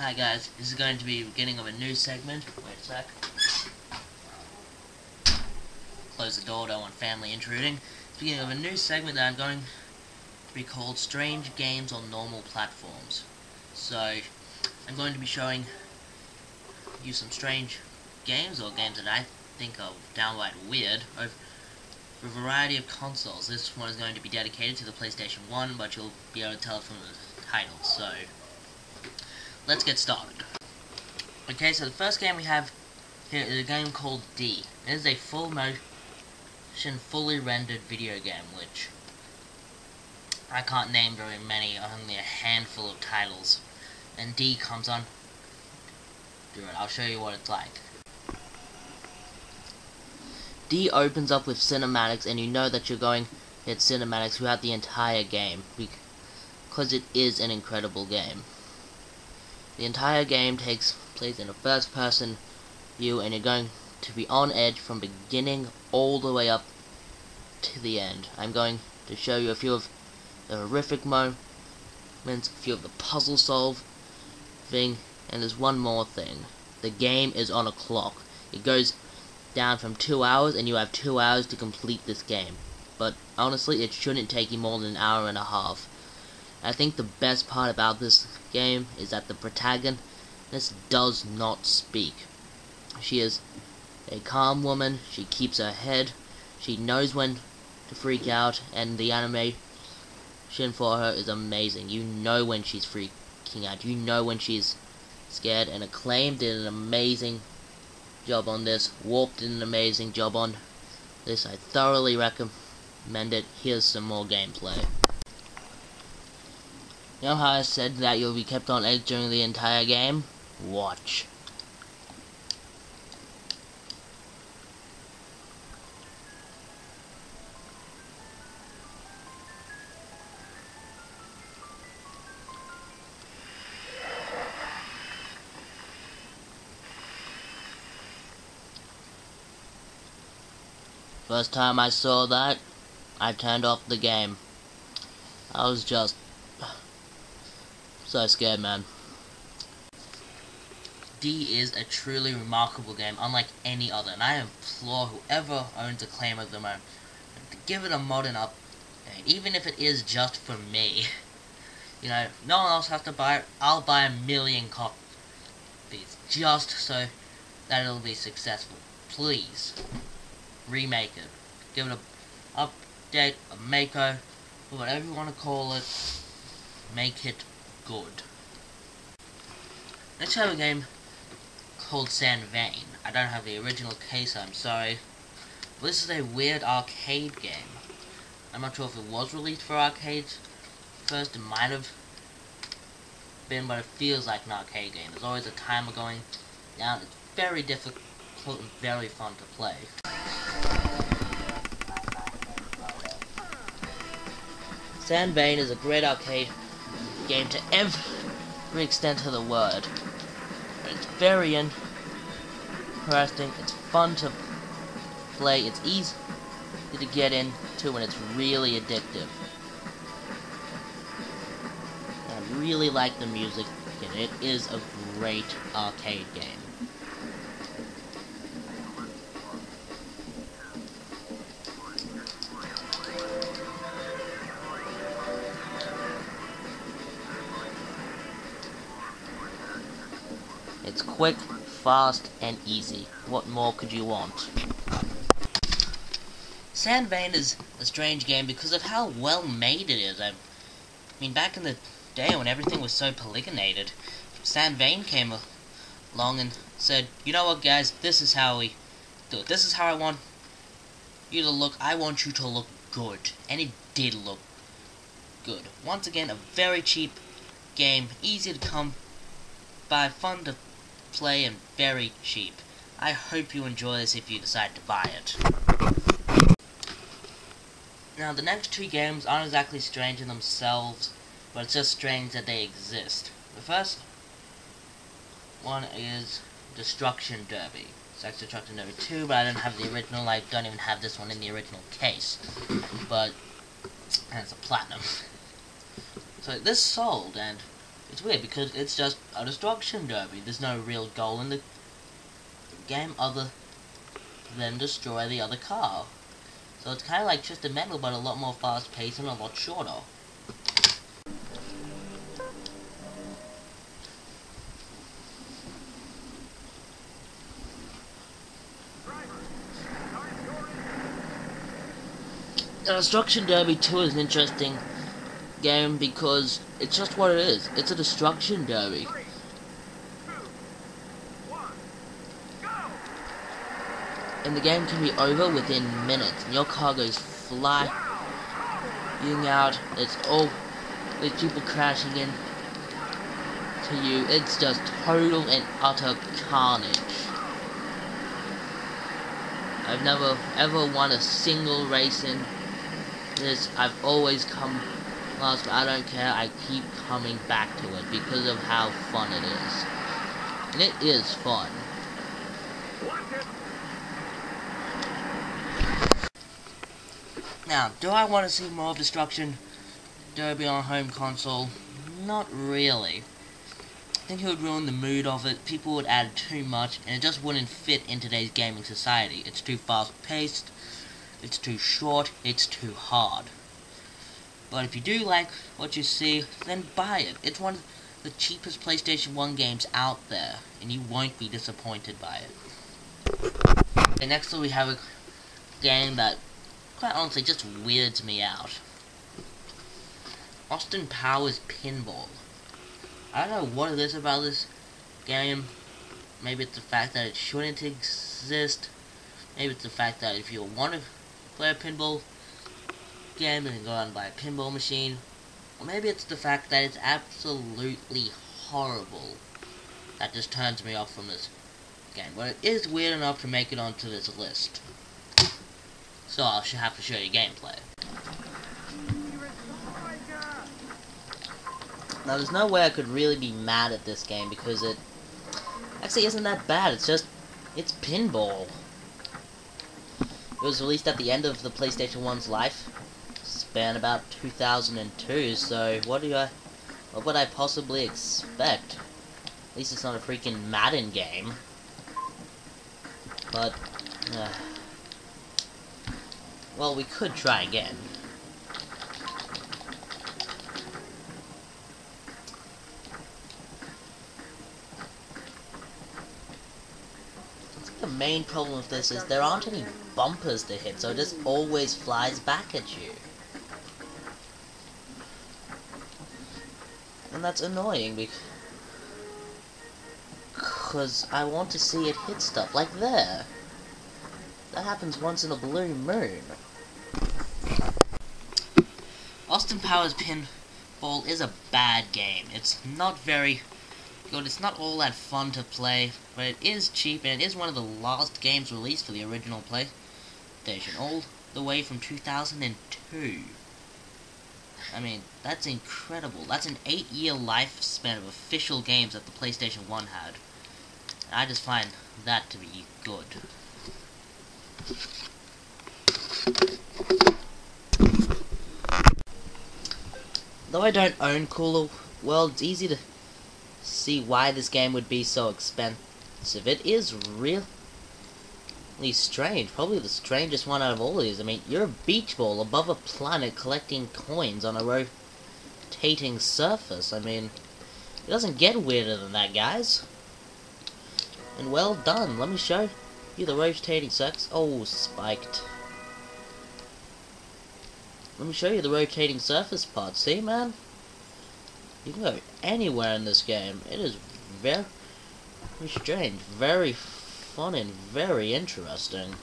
Hi guys, this is going to be the beginning of a new segment. Wait a sec. Close the door, don't want family intruding. It's the beginning of a new segment that I'm going to be called Strange Games on Normal Platforms. So, I'm going to be showing you some strange games, or games that I think are downright weird, over a variety of consoles. This one is going to be dedicated to the PlayStation 1, but you'll be able to tell from the title, so let's get started. Okay, so the first game we have here is a game called D. It is a full motion, fully rendered video game, which I can't name very many, only a handful of titles. And D comes on. Do it, I'll show you what it's like. D opens up with cinematics, and you know that you're going to hit cinematics throughout the entire game, because it is an incredible game. The entire game takes place in a first-person view, and you're going to be on edge from beginning all the way up to the end. I'm going to show you a few of the horrific moments, a few of the puzzle solving, and there's one more thing. The game is on a clock. It goes down from 2 hours, and you have 2 hours to complete this game. But honestly, it shouldn't take you more than an hour and a half. I think the best part about this game is that the protagonist does not speak. She is a calm woman, she keeps her head, she knows when to freak out, and the animation for her is amazing. You know when she's freaking out, you know when she's scared, and Acclaim did an amazing job on this. Warp did an amazing job on this. I thoroughly recommend it. Here's some more gameplay. You know how I said that you'll be kept on edge during the entire game? Watch. First time I saw that, I turned off the game. I was just so scared, man. D is a truly remarkable game, unlike any other, and I implore whoever owns Acclaim at the moment to give it a modern update, even if it is just for me. You know, no one else has to buy it. I'll buy 1 million copies just so that it'll be successful. Please, remake it. Give it a update, a makeover, whatever you want to call it. Make it good. Let's have a game called Sand Vein. I don't have the original case, I'm sorry. But this is a weird arcade game. I'm not sure if it was released for arcades first. It might have been, but it feels like an arcade game. There's always a timer going down. It's very difficult and very fun to play. Sand Vein is a great arcade game to every extent of the word. It's very interesting, it's fun to play, it's easy to get into, and it's really addictive. I really like the music, and it is a great arcade game. It's quick, fast, and easy. What more could you want? Sand Vein is a strange game because of how well made it is. I mean, back in the day when everything was so polygonated, Sand Vein came along and said, you know what guys, this is how we do it. This is how I want you to look. I want you to look good. And it did look good. Once again, a very cheap game, easy to come by, fun to play, and very cheap. I hope you enjoy this if you decide to buy it. Now, the next two games aren't exactly strange in themselves, but it's just strange that they exist. The first one is Destruction Derby. It's actually Destruction Derby 2, but I don't have the original. I don't even have this one in the original case. But, and it's a platinum. So this sold, and It's weird because it's just a destruction derby. There's no real goal in the game other than destroy the other car. So it's kind of like Twisted Metal, but a lot more fast-paced and a lot shorter. Destruction Derby 2 is an interesting game because it's just what it is. It's a destruction derby. And the game can be over within minutes, and your car goes flying out. It's all with people crashing in to you. It's just total and utter carnage. I've never ever won a single race in this. I've always come last, but I don't care. I keep coming back to it because of how fun it is. And it is fun. Now, do I want to see more of Destruction Derby on a home console? Not really. I think it would ruin the mood of it, people would add too much, and it just wouldn't fit in today's gaming society. It's too fast-paced, it's too short, it's too hard. But if you do like what you see, then buy it. It's one of the cheapest PlayStation 1 games out there, and you won't be disappointed by it. And next we have a game that, quite honestly, just weirds me out. Austin Powers Pinball. I don't know what it is about this game. Maybe it's the fact that it shouldn't exist. Maybe it's the fact that if you want to play a pinball game, then go out and buy a pinball machine. Or maybe it's the fact that it's absolutely horrible. That just turns me off from this game. But it is weird enough to make it onto this list. So I'll have to show you gameplay. Now there's no way I could really be mad at this game because it actually isn't that bad. It's pinball. It was released at the end of the PlayStation 1's life, span about 2002. So what would I possibly expect? At least it's not a freaking Madden game. But well, we could try again. The main problem with this is there aren't any bumpers to hit, so it just always flies back at you. And that's annoying because I want to see it hit stuff, like there. That happens once in a blue moon. Austin Powers Pinball is a bad game. It's not very good. It's not all that fun to play, but it is cheap, and it is one of the last games released for the original PlayStation, all the way from 2002. I mean, that's incredible. That's an 8-year lifespan of official games that the PlayStation 1 had. I just find that to be good. Though I don't own Cooler World, it's easy to see why this game would be so expensive. It is really strange, probably the strangest one out of all of these. I mean, you're a beach ball above a planet collecting coins on a rotating surface. I mean, it doesn't get weirder than that, guys. And well done. Let me show you the rotating surface. Oh, spiked. Let me show you the rotating surface part. See, man? You can go anywhere in this game. It is very strange, very fun, and very interesting.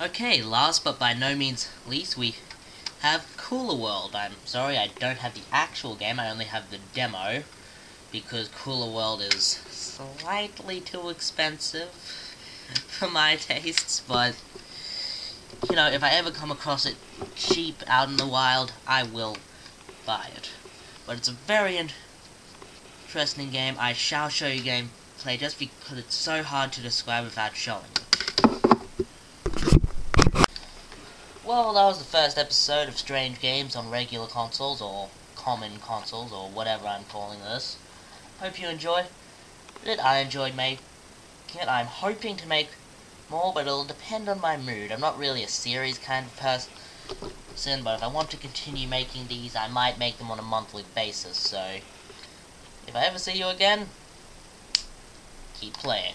Okay, last but by no means least, we have Cooler World. I'm sorry I don't have the actual game, I only have the demo, because Cooler World is slightly too expensive for my tastes, but you know, if I ever come across it cheap out in the wild, I will buy it. But it's a very interesting game. I shall show you gameplay just because it's so hard to describe without showing it. Well, that was the first episode of Strange Games on regular consoles, or common consoles, or whatever I'm calling this. Hope you enjoyed it. I enjoyed making it. I'm hoping to make more, but it'll depend on my mood. I'm not really a series kind of person, but if I want to continue making these, I might make them on a monthly basis, so if I ever see you again, keep playing.